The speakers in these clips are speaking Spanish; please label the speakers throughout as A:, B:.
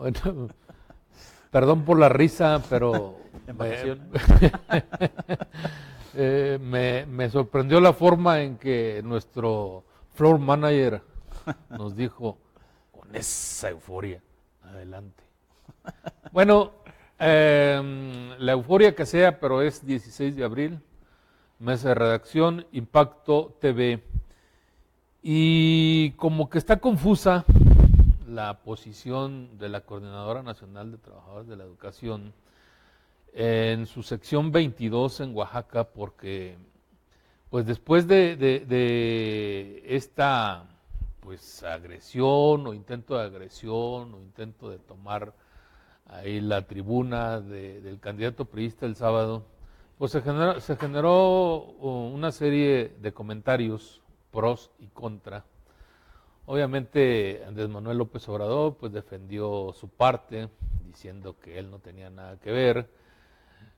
A: Bueno, perdón por la risa, pero me sorprendió la forma en que nuestro floor manager nos dijo, con esa euforia, adelante. Bueno, la euforia que sea, pero es 16 de abril, mesa de redacción, Impacto TV. Y como que está confusa la posición de la Coordinadora Nacional de Trabajadores de la Educación en su sección 22 en Oaxaca, porque pues después de esta pues agresión o intento de agresión o intento de tomar ahí la tribuna del candidato priista el sábado, pues se generó una serie de comentarios pros y contra. Obviamente Andrés Manuel López Obrador pues defendió su parte, diciendo que él no tenía nada que ver,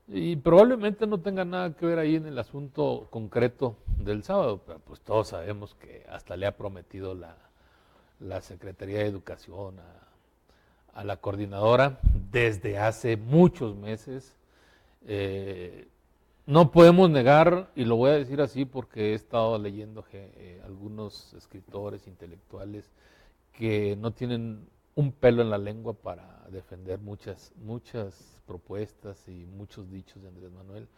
A: y probablemente no tenga nada que ver ahí en el asunto concreto del sábado, pero pues todos sabemos que hasta le ha prometido la Secretaría de Educación a la coordinadora desde hace muchos meses. No podemos negar, y lo voy a decir así porque he estado leyendo algunos escritores intelectuales que no tienen un pelo en la lengua para defender muchas propuestas y muchos dichos de Andrés Manuel.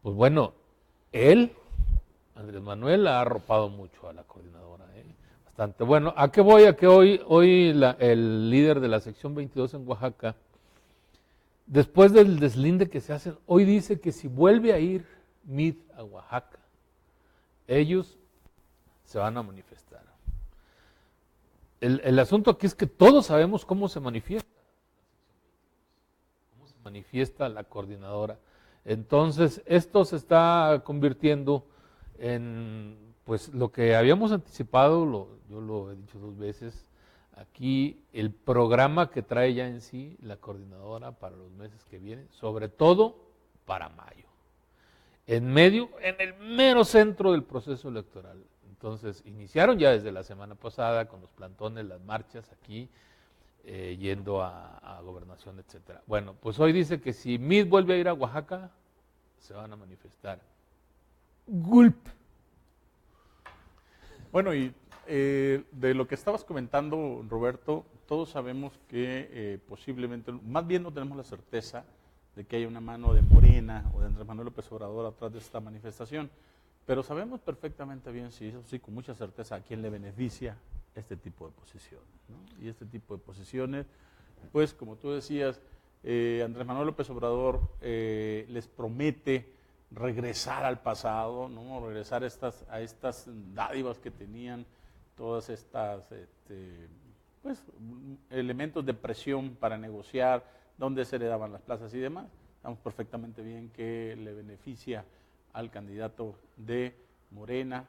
A: Pues bueno, Andrés Manuel, ha arropado mucho a la coordinadora, bastante. Bueno, ¿a qué voy? A que hoy el líder de la sección 22 en Oaxaca, después del deslinde que se hacen, hoy dice que si vuelve a ir MID a Oaxaca, ellos se van a manifestar. El asunto aquí es que todos sabemos cómo se manifiesta la coordinadora. Entonces, esto se está convirtiendo en pues lo que habíamos anticipado, yo lo he dicho 2 veces, aquí el programa que trae ya en sí la coordinadora para los meses que vienen, sobre todo para mayo, en el mero centro del proceso electoral. Entonces, iniciaron ya desde la semana pasada con los plantones, las marchas aquí, yendo a gobernación, etcétera. Bueno, pues hoy dice que si MID vuelve a ir a Oaxaca, se van a manifestar. Gulp.
B: Bueno, y de lo que estabas comentando, Roberto, todos sabemos que posiblemente, más bien no tenemos la certeza de que haya una mano de Morena o de Andrés Manuel López Obrador atrás de esta manifestación, pero sabemos perfectamente bien, sí, eso sí, con mucha certeza, a quién le beneficia este tipo de posiciones, ¿no? Y este tipo de posiciones, pues como tú decías, Andrés Manuel López Obrador les promete regresar al pasado, ¿no? Regresar a estas dádivas que tenían, todas estas pues, elementos de presión para negociar, dónde se le daban las plazas y demás. Sabemos perfectamente bien que le beneficia al candidato de Morena,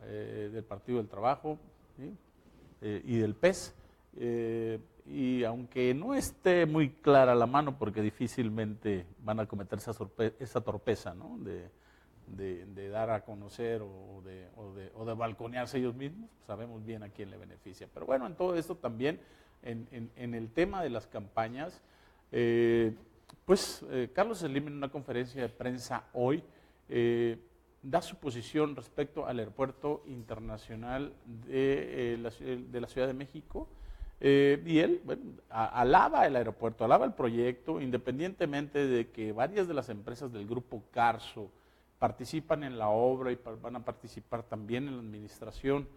B: del Partido del Trabajo, ¿sí? Y del PES, y aunque no esté muy clara la mano, porque difícilmente van a cometer esa torpeza, ¿no? de dar a conocer o de balconearse ellos mismos, sabemos bien a quién le beneficia. Pero bueno, en todo esto también, en el tema de las campañas, Carlos Slim en una conferencia de prensa hoy da su posición respecto al aeropuerto internacional de la Ciudad de México, y él, bueno, alaba el aeropuerto, alaba el proyecto, independientemente de que varias de las empresas del grupo Carso participan en la obra y van a participar también en la administración,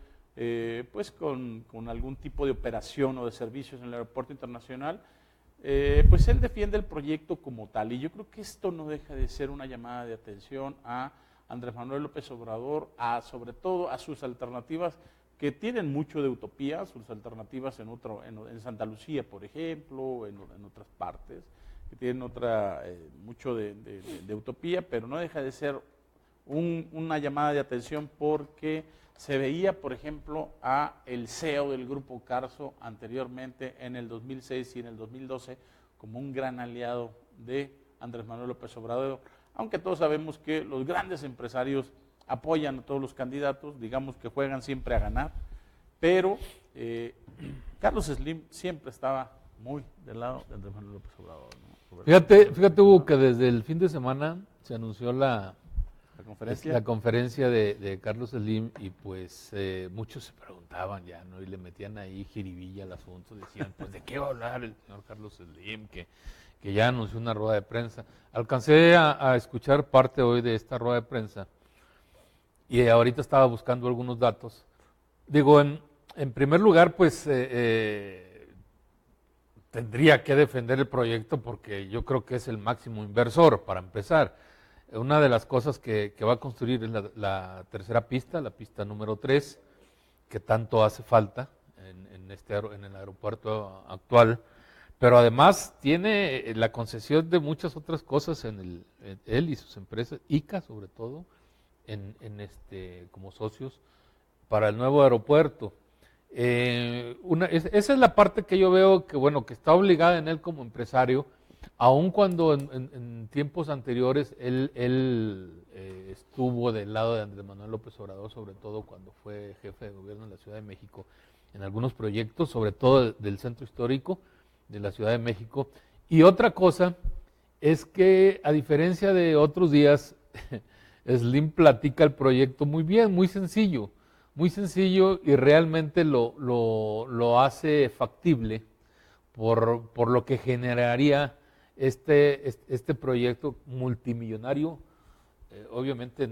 B: pues con algún tipo de operación o de servicios en el aeropuerto internacional. Pues él defiende el proyecto como tal, y yo creo que esto no deja de ser una llamada de atención a Andrés Manuel López Obrador, sobre todo a sus alternativas, que tienen mucho de utopía, sus alternativas en Santa Lucía, por ejemplo, en otras partes, que tienen mucho de utopía, pero no deja de ser una llamada de atención, porque se veía, por ejemplo, a el CEO del Grupo Carso anteriormente en el 2006 y en el 2012 como un gran aliado de Andrés Manuel López Obrador, aunque todos sabemos que los grandes empresarios apoyan a todos los candidatos, digamos que juegan siempre a ganar, pero Carlos Slim siempre estaba muy del lado de Andrés Manuel López Obrador, ¿no?
A: Fíjate, Hugo, que desde el fin de semana se anunció
B: la conferencia.
A: la conferencia de Carlos Slim y pues muchos se preguntaban ya, ¿no? Y le metían ahí jiribilla al asunto, decían, pues ¿de qué va a hablar el señor Carlos Slim? Que ya anunció una rueda de prensa. Alcancé a escuchar parte hoy de esta rueda de prensa y ahorita estaba buscando algunos datos. Digo, en primer lugar, pues tendría que defender el proyecto porque yo creo que es el máximo inversor, para empezar. Una de las cosas que va a construir es la tercera pista, la pista número 3, que tanto hace falta en el aeropuerto actual, pero además tiene la concesión de muchas otras cosas él y sus empresas, ICA sobre todo, como socios para el nuevo aeropuerto. Esa es la parte que yo veo que, bueno, que está obligada en él como empresario, aun cuando en tiempos anteriores él estuvo del lado de Andrés Manuel López Obrador, sobre todo cuando fue jefe de gobierno en la Ciudad de México, en algunos proyectos, sobre todo del centro histórico de la Ciudad de México. Y otra cosa es que, a diferencia de otros días, Slim platica el proyecto muy bien, muy sencillo y realmente lo hace factible por lo que generaría este proyecto multimillonario, obviamente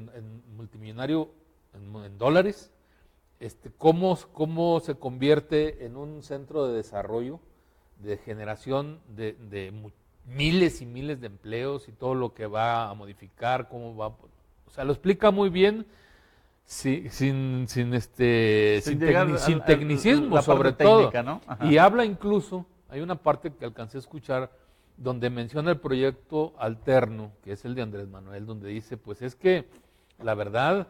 A: multimillonario en dólares, cómo se convierte en un centro de desarrollo, de generación de miles y miles de empleos y todo lo que va a modificar, cómo va, o sea, lo explica muy bien. Sí, sin tecnicismo, sobre todo.
B: Técnica, ¿no?
A: Y habla incluso, hay una parte que alcancé a escuchar, donde menciona el proyecto alterno, que es el de Andrés Manuel, donde dice, pues es que la verdad,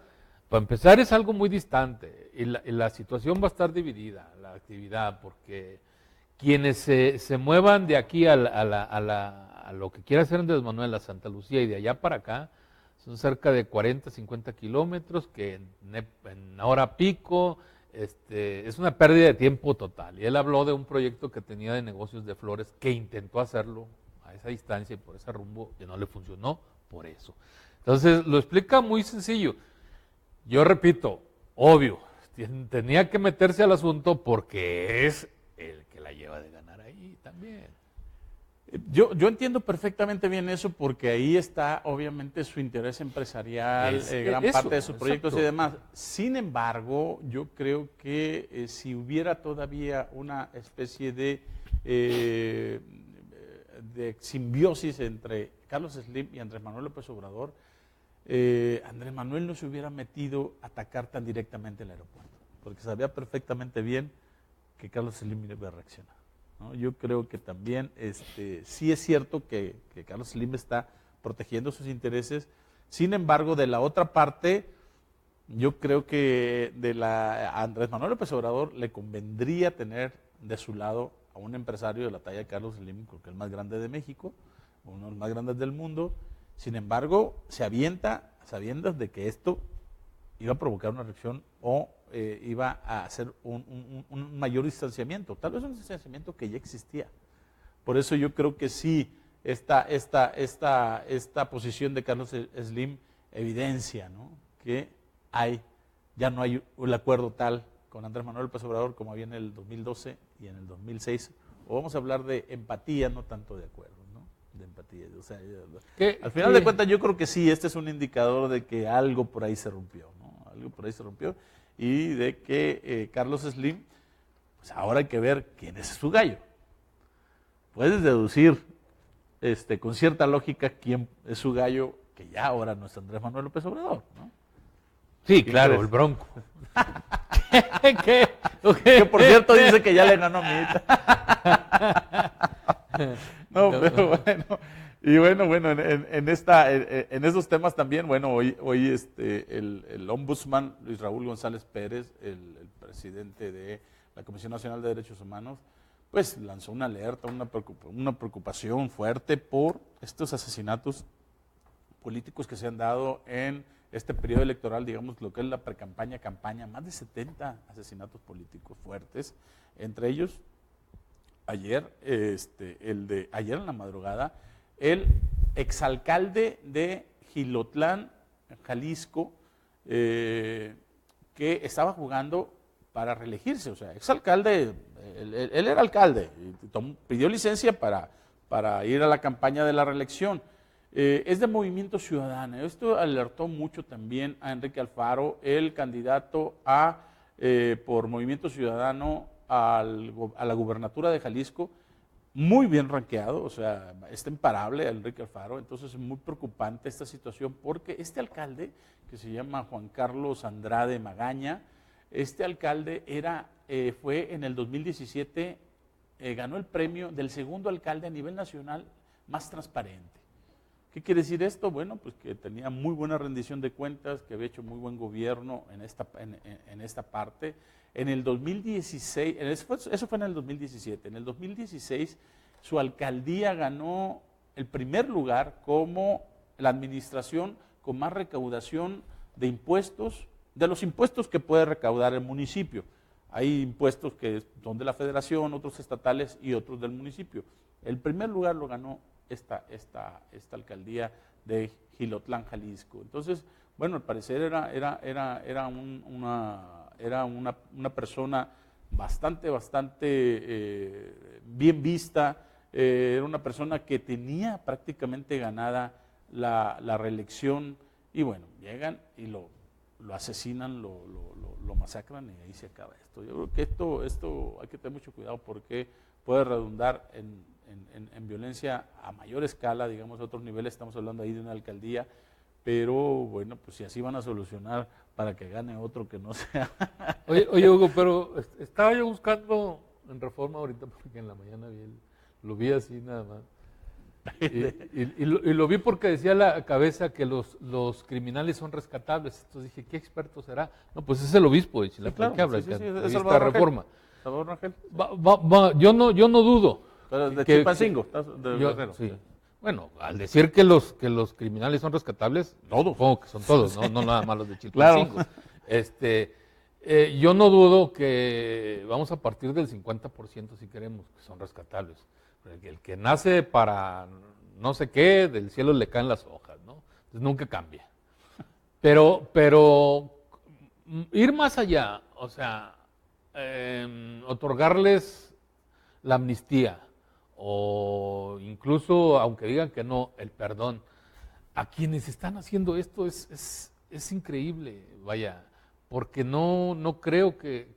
A: para empezar es algo muy distante, y la situación va a estar dividida, la actividad, porque quienes se muevan de aquí a lo que quiera hacer Andrés Manuel, a Santa Lucía, y de allá para acá, son cerca de 40, 50 kilómetros, que en hora pico es una pérdida de tiempo total. Y él habló de un proyecto que tenía de negocios de flores, que intentó hacerlo a esa distancia y por ese rumbo, que no le funcionó por eso. Entonces, lo explica muy sencillo. Yo repito, obvio, tenía que meterse al asunto porque es el que la lleva de ganar ahí también.
B: Yo entiendo perfectamente bien eso porque ahí está obviamente su interés empresarial, gran parte de sus proyectos y demás. Sin embargo, yo creo que si hubiera todavía una especie de simbiosis entre Carlos Slim y Andrés Manuel López Obrador, Andrés Manuel no se hubiera metido a atacar tan directamente el aeropuerto, porque sabía perfectamente bien que Carlos Slim iba a reaccionar. ¿No? Yo creo que también sí es cierto que Carlos Slim está protegiendo sus intereses. Sin embargo, de la otra parte, yo creo que a Andrés Manuel López Obrador le convendría tener de su lado a un empresario de la talla de Carlos Slim, porque es el más grande de México, uno de los más grandes del mundo. Sin embargo, se avienta sabiendo de que esto iba a provocar una reacción o iba a hacer un mayor distanciamiento, tal vez un distanciamiento que ya existía. Por eso yo creo que sí, esta posición de Carlos Slim evidencia, ¿no?, que ya no hay el acuerdo tal con Andrés Manuel López Obrador como había en el 2012 y en el 2006. O vamos a hablar de empatía, no tanto de acuerdo, ¿no? De empatía. O sea, al final de cuentas yo creo que sí, este es un indicador de que algo por ahí se rompió, ¿no? Algo por ahí se rompió y de que Carlos Slim, pues ahora hay que ver quién es su gallo. Puedes deducir con cierta lógica quién es su gallo, que ya ahora no es Andrés Manuel López Obrador, ¿no?
A: Sí, claro, el Bronco.
B: Que por cierto dice que ya le ganó a mi hija. No, pero bueno. Y bueno, en estos temas también, bueno, hoy el ombudsman Luis Raúl González Pérez, el presidente de la Comisión Nacional de Derechos Humanos, pues lanzó una alerta, una preocupación fuerte por estos asesinatos políticos que se han dado en este periodo electoral, digamos, lo que es la precampaña, campaña, más de 70 asesinatos políticos fuertes, entre ellos ayer, ayer en la madrugada, el exalcalde de Jilotlán, Jalisco, que estaba jugando para reelegirse, o sea, exalcalde, él era alcalde, pidió licencia para ir a la campaña de la reelección. Es de Movimiento Ciudadano. Esto alertó mucho también a Enrique Alfaro, el candidato por Movimiento Ciudadano a la gubernatura de Jalisco, muy bien rankeado, o sea, está imparable Enrique Alfaro. Entonces es muy preocupante esta situación porque este alcalde, que se llama Juan Carlos Andrade Magaña, este alcalde fue en el 2017, ganó el premio del segundo alcalde a nivel nacional más transparente. ¿Qué quiere decir esto? Bueno, pues que tenía muy buena rendición de cuentas, que había hecho muy buen gobierno en esta parte. En el 2016, eso fue en el 2017, en el 2016 su alcaldía ganó el primer lugar como la administración con más recaudación de impuestos, de los impuestos que puede recaudar el municipio. Hay impuestos que son de la federación, otros estatales y otros del municipio. El primer lugar lo ganó esta alcaldía de Jilotlán, Jalisco. Entonces, bueno, al parecer era una persona bastante bien vista, era una persona que tenía prácticamente ganada la reelección, y bueno, llegan y lo asesinan, lo masacran y ahí se acaba esto. Yo creo que esto hay que tener mucho cuidado porque puede redundar en violencia a mayor escala, digamos a otros niveles. Estamos hablando ahí de una alcaldía, pero bueno, pues si así van a solucionar para que gane otro que no sea.
A: Oye Hugo, pero estaba yo buscando en Reforma ahorita porque en la mañana lo vi así nada más. Y lo vi porque decía la cabeza que los criminales son rescatables. Entonces dije, ¿qué experto será? No, pues es el obispo de Chilapa,
B: claro,
A: que habla,
B: sí,
A: de
B: es
A: esta Reforma.
B: Salvador Rangel.
A: Yo no dudo.
B: Pero de Chilpancingo,
A: sí. Bueno, al decir que los criminales son rescatables, supongo que son todos, no nada más los de Chilpancingo. Claro. Yo no dudo que vamos a partir del 50% si queremos, que son rescatables. El que nace para no sé qué, del cielo le caen las hojas, ¿no? Entonces nunca cambia. Pero ir más allá, o sea, otorgarles la amnistía o incluso, aunque digan que no, el perdón, a quienes están haciendo esto es increíble, vaya, porque no creo que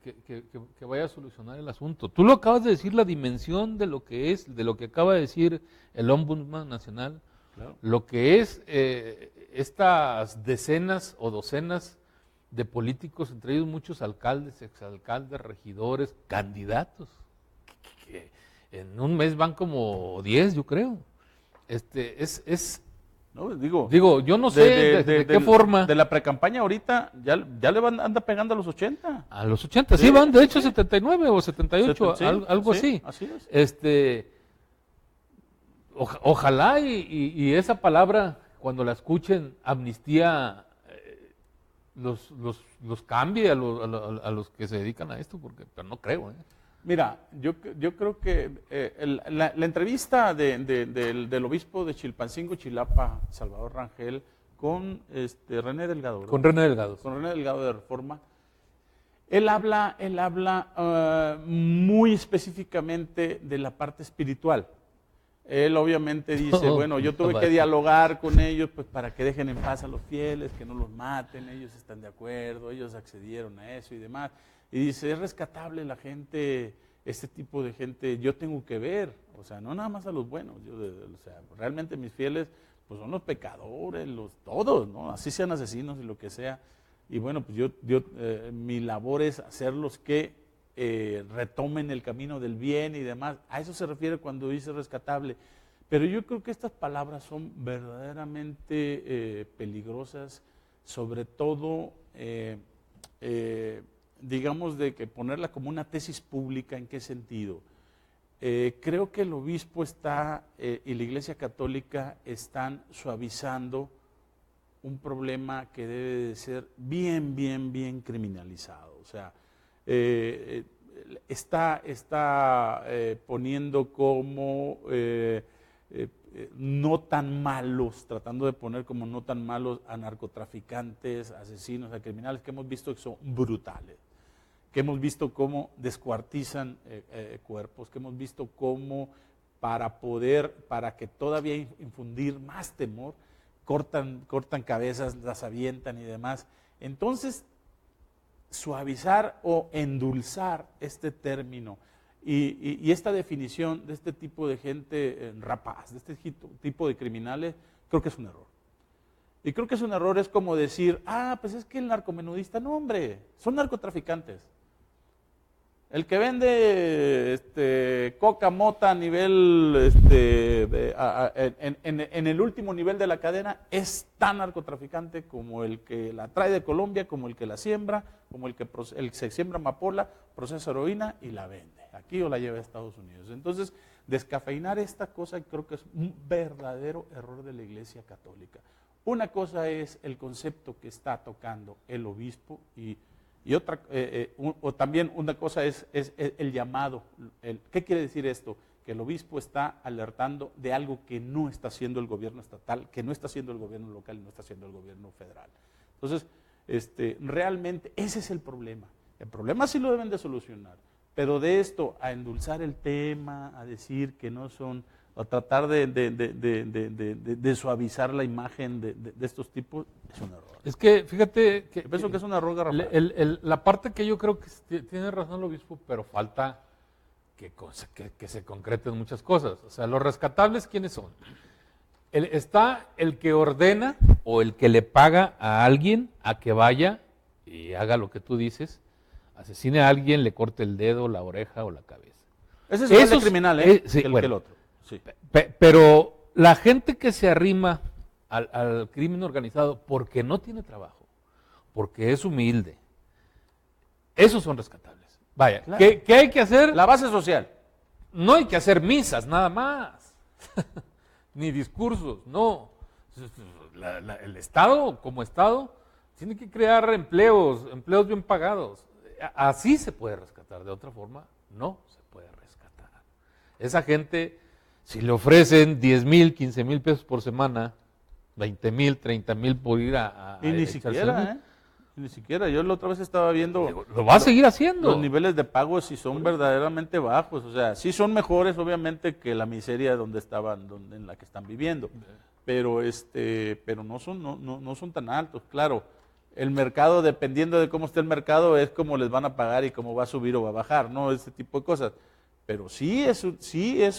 A: vaya a solucionar el asunto. Tú lo acabas de decir, la dimensión de lo que es, de lo que acaba de decir el Ombudsman Nacional, claro, lo que es estas decenas o docenas de políticos, entre ellos muchos alcaldes, exalcaldes, regidores, candidatos, que en un mes van como 10, yo creo.
B: No, digo,
A: yo no sé de qué forma.
B: De la precampaña ahorita, ya anda pegando a los 80.
A: A los 80, sí van, de hecho, 79 o 78, algo así.
B: Así es.
A: Ojalá y esa palabra, cuando la escuchen, amnistía, los cambie a los que se dedican a esto, pero no creo.
B: Mira, yo creo que la entrevista del obispo de Chilpancingo, Chilapa, Salvador Rangel, con René Delgado. ¿verdad?
A: Con René Delgado.
B: Con René Delgado de Reforma. Él habla muy específicamente de la parte espiritual. Él obviamente dice, bueno, yo tuve que dialogar con ellos pues para que dejen en paz a los fieles, que no los maten, ellos están de acuerdo, ellos accedieron a eso y demás. Y dice, es rescatable la gente, este tipo de gente, yo tengo que ver, o sea, no nada más a los buenos, o sea, realmente mis fieles pues son los pecadores, todos, ¿no? Así sean asesinos y lo que sea. Y bueno, pues mi labor es hacerlos que retomen el camino del bien y demás. A eso se refiere cuando dice rescatable. Pero yo creo que estas palabras son verdaderamente peligrosas, sobre todo digamos de que ponerla como una tesis pública. ¿En qué sentido? Creo que el obispo y la Iglesia Católica están suavizando un problema que debe de ser bien criminalizado. O sea, está poniendo como no tan malos, tratando de poner como no tan malos a narcotraficantes, asesinos, a criminales que hemos visto que son brutales, que hemos visto cómo descuartizan cuerpos, que hemos visto cómo para que todavía infundir más temor, cortan cabezas, las avientan y demás. Entonces, suavizar o endulzar este término y esta definición de este tipo de gente rapaz, de este tipo de criminales, creo que es un error. Y creo que es un error, es como decir, pues es que el narcomenudista, no hombre, son narcotraficantes. El que vende coca, mota a nivel, en el último nivel de la cadena, es tan narcotraficante como el que la trae de Colombia, como el que la siembra, como el que se siembra amapola, procesa heroína y la vende aquí o la lleva a Estados Unidos. Entonces, descafeinar esta cosa creo que es un verdadero error de la Iglesia Católica. Una cosa es el concepto que está tocando el obispo y otra, o también una cosa es el llamado. ¿Qué quiere decir esto? Que el obispo está alertando de algo que no está haciendo el gobierno estatal, que no está haciendo el gobierno local y no está haciendo el gobierno federal. Entonces, realmente ese es el problema. El problema sí lo deben de solucionar, pero de esto a endulzar el tema, a decir que no son, a tratar de suavizar la imagen de estos tipos, es un error.
A: Es que, fíjate, que
B: yo pienso que es un error garrafal.
A: La parte que yo creo que tiene razón el obispo, pero falta que se concreten muchas cosas. O sea, los rescatables, ¿quiénes son? Está el que ordena o el que le paga a alguien a que vaya y haga lo que tú dices, asesine a alguien, le corte el dedo, la oreja o la cabeza.
B: Ese es igual de criminal,
A: sí,
B: que el otro. Sí.
A: Pero la gente que se arrima al crimen organizado porque no tiene trabajo, porque es humilde, esos son rescatables. Vaya, claro. ¿Qué hay que hacer?
B: La base social.
A: No hay que hacer misas, nada más. Ni discursos, no. El Estado, como Estado, tiene que crear empleos bien pagados. Así se puede rescatar, de otra forma no se puede rescatar. Esa gente, si le ofrecen 10,000, 15,000 pesos por semana, 20,000, 30,000 por ir a
B: y ni siquiera, ni siquiera. Yo la otra vez estaba viendo.
A: Lo va a seguir haciendo.
B: Los niveles de pago sí son verdaderamente bajos. O sea, sí son mejores, obviamente, que la miseria donde estaban, en la que están viviendo. Pero no son tan altos, claro. El mercado, dependiendo de cómo esté el mercado, es como les van a pagar y cómo va a subir o va a bajar, ¿no? Ese tipo de cosas. Pero sí es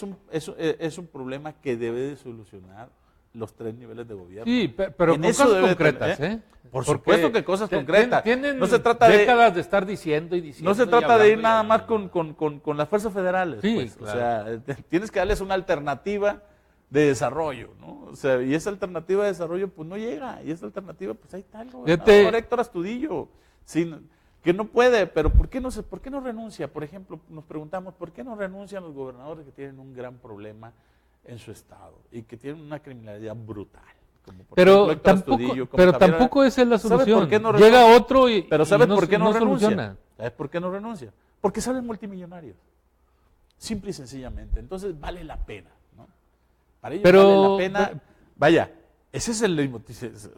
B: un problema que debe de solucionar los 3 niveles de gobierno.
A: Sí, pero con cosas concretas,
B: Por supuesto que cosas concretas.
A: No se trata décadas de estar diciendo y diciendo.
B: No se trata de ir nada más con las fuerzas federales.
A: Sí,
B: pues.
A: claro.
B: O sea, tienes que darles una alternativa de desarrollo, ¿no? O sea, y esa alternativa de desarrollo pues no llega, y esa alternativa pues ahí está el gobernador Héctor Astudillo, que no puede, pero ¿por qué no renuncia? Por ejemplo, nos preguntamos, ¿por qué no renuncian los gobernadores que tienen un gran problema en su estado y que tienen una criminalidad brutal? Como por ejemplo, Héctor Astudillo,
A: tampoco esa es la solución.
B: ¿Por qué no
A: llega otro y
B: pero ¿sabes
A: no,
B: por qué no renuncia?
A: Soluciona.
B: ¿Sabes por qué no renuncia? Porque salen multimillonarios, simple y sencillamente. Entonces vale la pena. Para ellos vale la pena. Vaya, ese es el.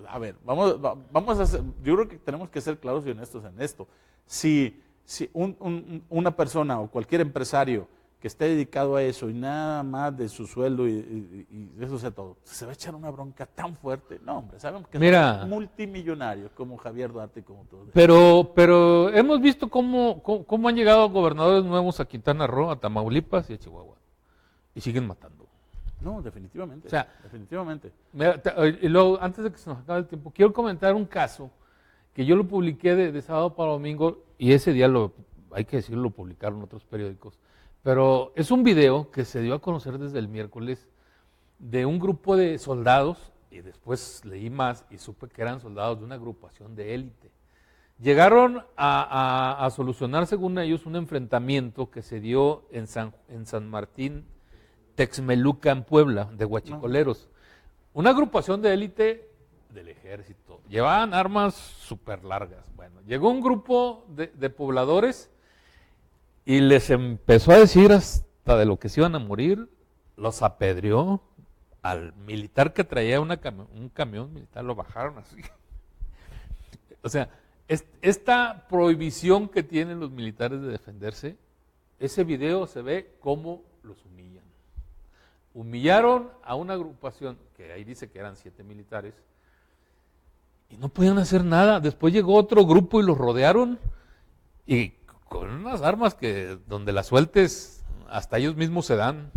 B: A ver, vamos a hacer. Yo creo que tenemos que ser claros y honestos en esto. Si una persona o cualquier empresario que esté dedicado a eso y nada más de su sueldo y eso sea todo, se va a echar una bronca tan fuerte. No, hombre, sabemos que son multimillonarios como Javier Duarte y como todos.
A: Pero hemos visto cómo han llegado gobernadores nuevos a Quintana Roo, a Tamaulipas y a Chihuahua. Y siguen matando.
B: No, definitivamente.
A: O sea,
B: definitivamente.
A: Y luego, antes de que se nos acabe el tiempo, quiero comentar un caso que yo lo publiqué de sábado para domingo y ese día hay que decirlo, lo publicaron otros periódicos. Pero es un video que se dio a conocer desde el miércoles de un grupo de soldados, y después leí más y supe que eran soldados de una agrupación de élite. Llegaron a solucionar, según ellos, un enfrentamiento que se dio en San Martín, Texmeluca, en Puebla, de huachicoleros. Una agrupación de élite del ejército. Llevaban armas súper largas. Bueno, llegó un grupo de pobladores y les empezó a decir hasta de lo que se iban a morir, los apedreó. Al militar que traía un camión militar lo bajaron así. O sea, esta prohibición que tienen los militares de defenderse, ese video se ve cómo los humillan. Humillaron a una agrupación, que ahí dice que eran 7 militares, y no podían hacer nada. Después llegó otro grupo y los rodearon, y con unas armas que donde las sueltes, hasta ellos mismos se dan,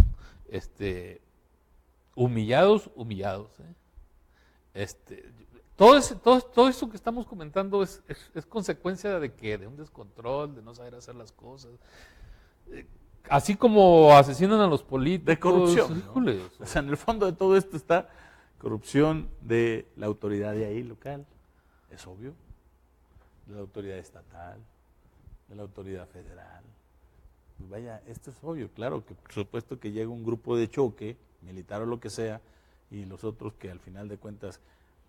A: humillados. Todo eso que estamos comentando es consecuencia de que de un descontrol, de no saber hacer las cosas. Así como asesinan a los políticos.
B: De corrupción, ¿no?
A: Híjole.
B: O sea, en el fondo de todo esto está corrupción de la autoridad de ahí local, es obvio, de la autoridad estatal, de la autoridad federal. Pues vaya, esto es obvio, claro, que por supuesto que llega un grupo de choque, militar o lo que sea, y los otros que al final de cuentas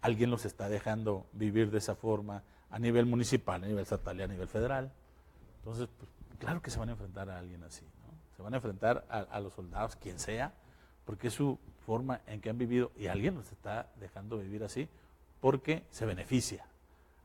B: alguien los está dejando vivir de esa forma a nivel municipal, a nivel estatal y a nivel federal. Entonces, pues, claro que se van a enfrentar a alguien así, ¿no? Se van a enfrentar a los soldados, quien sea, porque es su forma en que han vivido y alguien los está dejando vivir así porque se beneficia,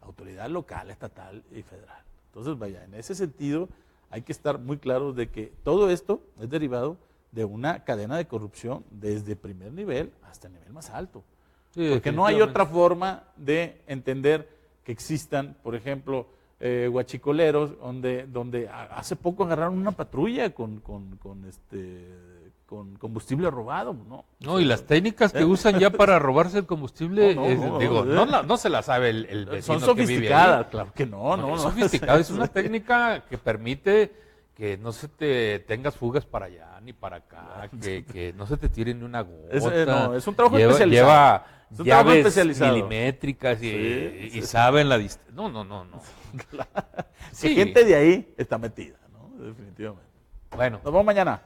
B: autoridad local, estatal y federal. Entonces, vaya, en ese sentido hay que estar muy claros de que todo esto es derivado de una cadena de corrupción desde primer nivel hasta el nivel más alto. Sí, porque no hay otra forma de entender que existan, por ejemplo, huachicoleros, donde hace poco agarraron una patrulla con combustible robado, ¿no?
A: No, y las técnicas que usan ya para robarse el combustible, no se la sabe el vecino.
B: Son sofisticadas,
A: que vive ahí.
B: Claro que no.
A: Es sofisticado, es una técnica que permite que no se te tengas fugas para allá ni para acá, que no se te tire ni una gota.
B: Es un trabajo especializado.
A: Lleva
B: es un
A: llaves milimétricas y saben la distancia. No.
B: Claro. Sí. Gente de ahí está metida, ¿no? Definitivamente.
A: Bueno.
B: Nos vemos mañana.